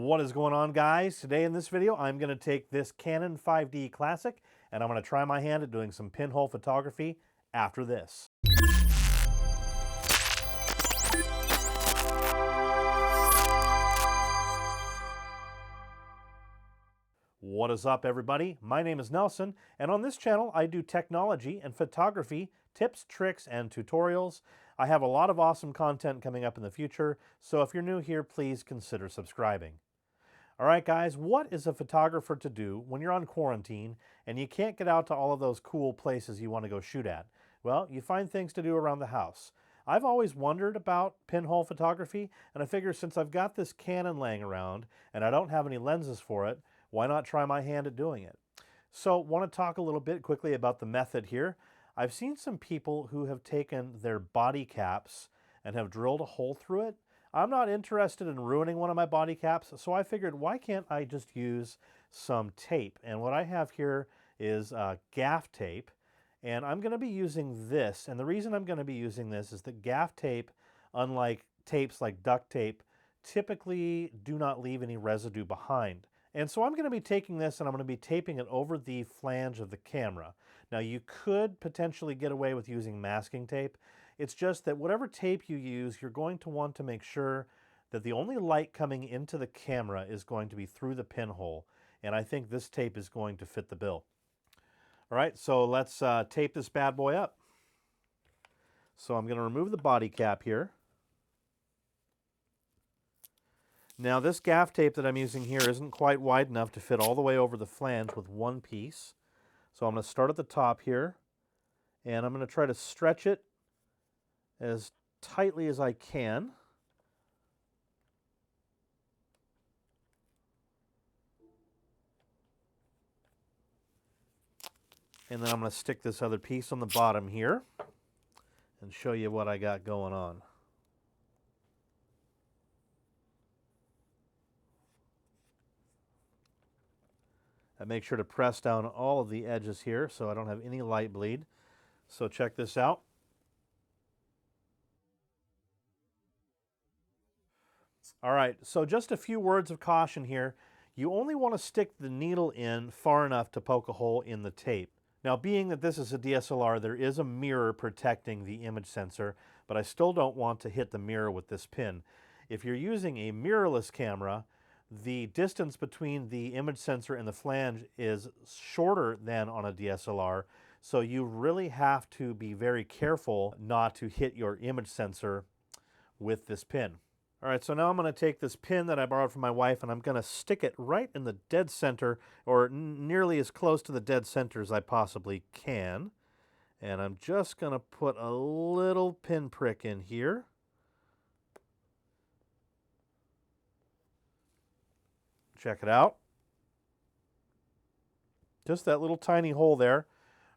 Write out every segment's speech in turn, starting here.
What is going on, guys? Today in this video I'm going to take this Canon 5D Classic and I'm going to try my hand at doing some pinhole photography after this. What is up, everybody? My name is Nelson, and on this channel I do technology and photography tips, tricks, and tutorials. I have a lot of awesome content coming up in the future, so if you're new here, please consider subscribing. All right, guys, what is a photographer to do when you're on quarantine and you can't get out to all of those cool places you want to go shoot at? Well, you find things to do around the house. I've always wondered about pinhole photography, and I figure since I've got this Canon laying around and I don't have any lenses for it, why not try my hand at doing it? So, want to talk a little bit quickly about the method here. I've seen some people who have taken their body caps and have drilled a hole through it. I'm not interested in ruining one of my body caps, so I figured, why can't I just use some tape? And what I have here is gaff tape, and I'm going to be using this. And the reason I'm going to be using this is that gaff tape, unlike tapes like duct tape, typically do not leave any residue behind. And so I'm going to be taking this and I'm going to be taping it over the flange of the camera. Now, you could potentially get away with using masking tape. It's just that whatever tape you use, you're going to want to make sure that the only light coming into the camera is going to be through the pinhole. And I think this tape is going to fit the bill. All right, so let's tape this bad boy up. So I'm going to remove the body cap here. Now, this gaff tape that I'm using here isn't quite wide enough to fit all the way over the flange with one piece. So I'm going to start at the top here, and I'm going to try to stretch it as tightly as I can. And then I'm going to stick this other piece on the bottom here and show you what I got going on. I make sure to press down all of the edges here so I don't have any light bleed. So check this out. All right, so just a few words of caution here. You only want to stick the needle in far enough to poke a hole in the tape. Now, being that this is a DSLR, there is a mirror protecting the image sensor, but I still don't want to hit the mirror with this pin. If you're using a mirrorless camera, the distance between the image sensor and the flange is shorter than on a DSLR, so you really have to be very careful not to hit your image sensor with this pin. All right, so now I'm going to take this pin that I borrowed from my wife and I'm going to stick it right in the dead center, or nearly as close to the dead center as I possibly can. And I'm just going to put a little pin prick in here. Check it out. Just that little tiny hole there.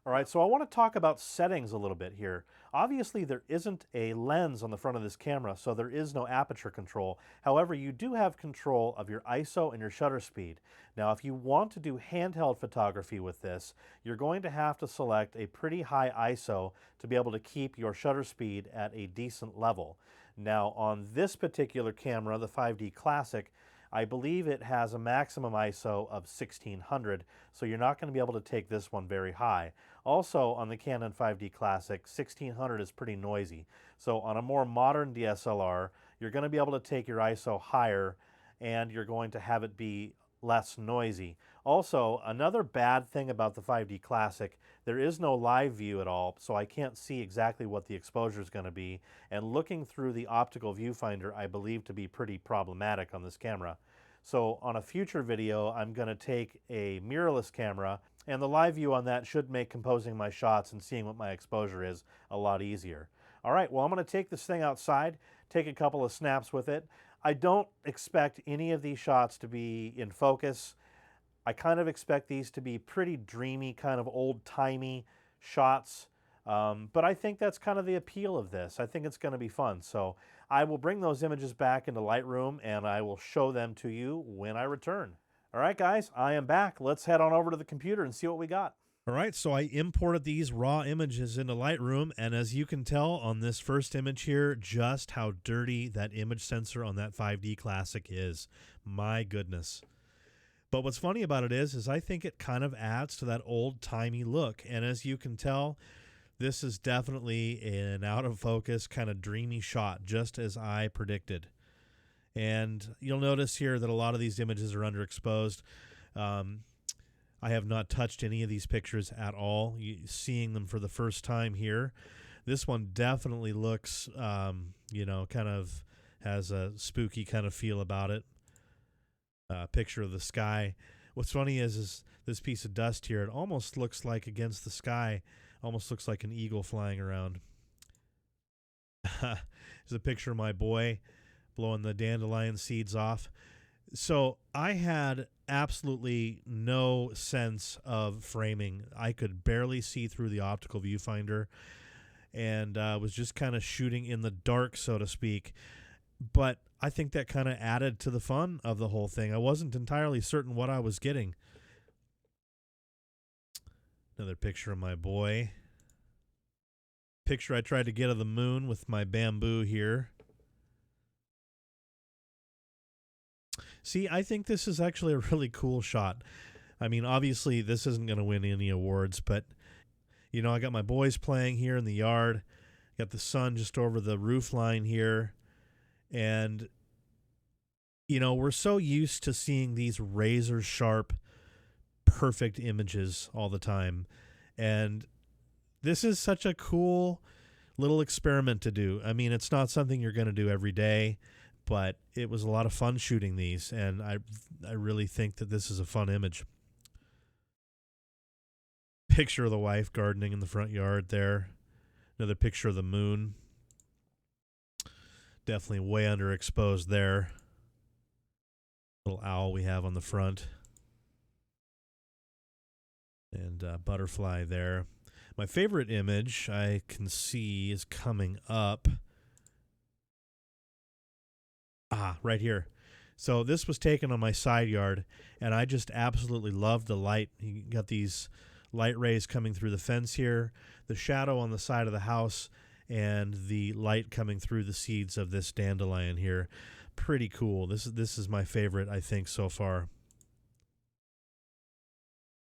All right, so I want to talk about settings a little bit here. Obviously, there isn't a lens on the front of this camera, so there is no aperture control. However, you do have control of your ISO and your shutter speed. Now, if you want to do handheld photography with this, you're going to have to select a pretty high ISO to be able to keep your shutter speed at a decent level. Now, on this particular camera, the 5D Classic, I believe it has a maximum ISO of 1600, so you're not going to be able to take this one very high. Also, on the Canon 5D Classic, 1600 is pretty noisy. So on a more modern DSLR, you're going to be able to take your ISO higher and you're going to have it be less noisy. Also, another bad thing about the 5D Classic, there is no live view at all, so I can't see exactly what the exposure is going to be, and looking through the optical viewfinder I believe to be pretty problematic on this camera. So on a future video, I'm going to take a mirrorless camera, and the live view on that should make composing my shots and seeing what my exposure is a lot easier. All right, well, I'm going to take this thing outside, take a couple of snaps with it. I don't expect any of these shots to be in focus. I kind of expect these to be pretty dreamy, kind of old-timey shots. But I think that's kind of the appeal of this. I think it's going to be fun. So I will bring those images back into Lightroom and I will show them to you when I return. All right, guys, I am back. Let's head on over to the computer and see what we got. All right, so I imported these raw images into Lightroom, and as you can tell on this first image here, just how dirty that image sensor on that 5D Classic is. My goodness. But what's funny about it is I think it kind of adds to that old-timey look. And as you can tell, this is definitely an out-of-focus, kind of dreamy shot, just as I predicted. And you'll notice here that a lot of these images are underexposed. I have not touched any of these pictures at all. Seeing them for the first time here. This one definitely looks, you know, kind of has a spooky kind of feel about it. Picture of the sky. What's funny is this piece of dust here, it almost looks like against the sky, almost looks like an eagle flying around. There's a picture of my boy blowing the dandelion seeds off. So I had absolutely no sense of framing. I could barely see through the optical viewfinder and was just kind of shooting in the dark, so to speak. But I think that kind of added to the fun of the whole thing. I wasn't entirely certain what I was getting. Another picture of my boy. Picture I tried to get of the moon with my bamboo here. See, I think this is actually a really cool shot. I mean, obviously, this isn't going to win any awards, but, you know, I got my boys playing here in the yard. Got the sun just over the roof line here. And, you know, we're so used to seeing these razor sharp, perfect images all the time. And this is such a cool little experiment to do. I mean, it's not something you're going to do every day, but it was a lot of fun shooting these, and I really think that this is a fun image. Picture of the wife gardening in the front yard there. Another picture of the moon. Definitely way underexposed there. Little owl we have on the front. And butterfly there. My favorite image I can see is coming up. Right here. So this was taken on my side yard, and I just absolutely loved the light. You got these light rays coming through the fence here, the shadow on the side of the house, and the light coming through the seeds of this dandelion here. Pretty cool. This is my favorite, I think, so far.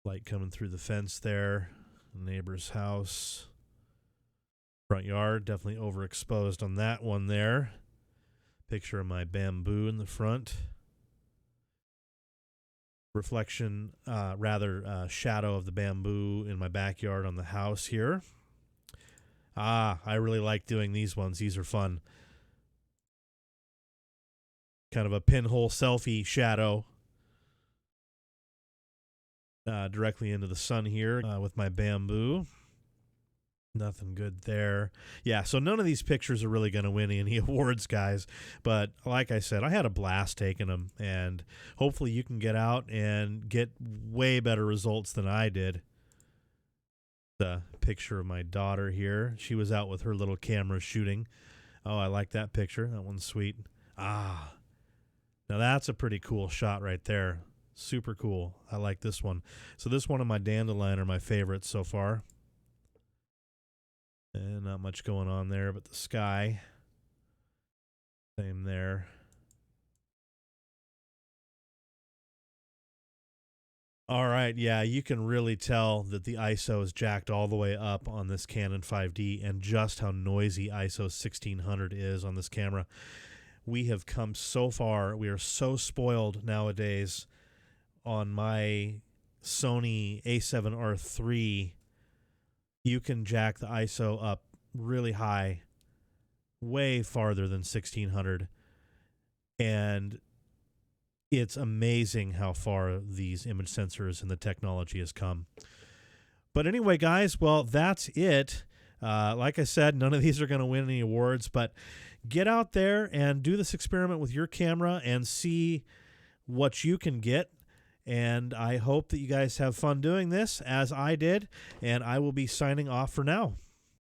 Light coming through the fence there. Neighbor's house. Front yard, definitely overexposed on that one there. Picture of my bamboo in the front. Reflection, shadow of the bamboo in my backyard on the house here. I really like doing these ones. These are fun. Kind of a pinhole selfie shadow. Directly into the sun here with my bamboo. Nothing good there. Yeah, so none of these pictures are really going to win any awards, guys. But like I said, I had a blast taking them. And hopefully you can get out and get way better results than I did. The picture of my daughter here. She was out with her little camera shooting. Oh, I like that picture. That one's sweet. Now that's a pretty cool shot right there. Super cool. I like this one. So this one and my dandelion are my favorites so far. And not much going on there, but the sky. Same there. All right, yeah, you can really tell that the ISO is jacked all the way up on this Canon 5D and just how noisy ISO 1600 is on this camera. We have come so far. We are so spoiled nowadays on my Sony A7R III. You can jack the ISO up really high, way farther than 1600. And it's amazing how far these image sensors and the technology has come. But anyway, guys, well, that's it. Like I said, none of these are going to win any awards, but get out there and do this experiment with your camera and see what you can get. And I hope that you guys have fun doing this, as I did, and I will be signing off for now.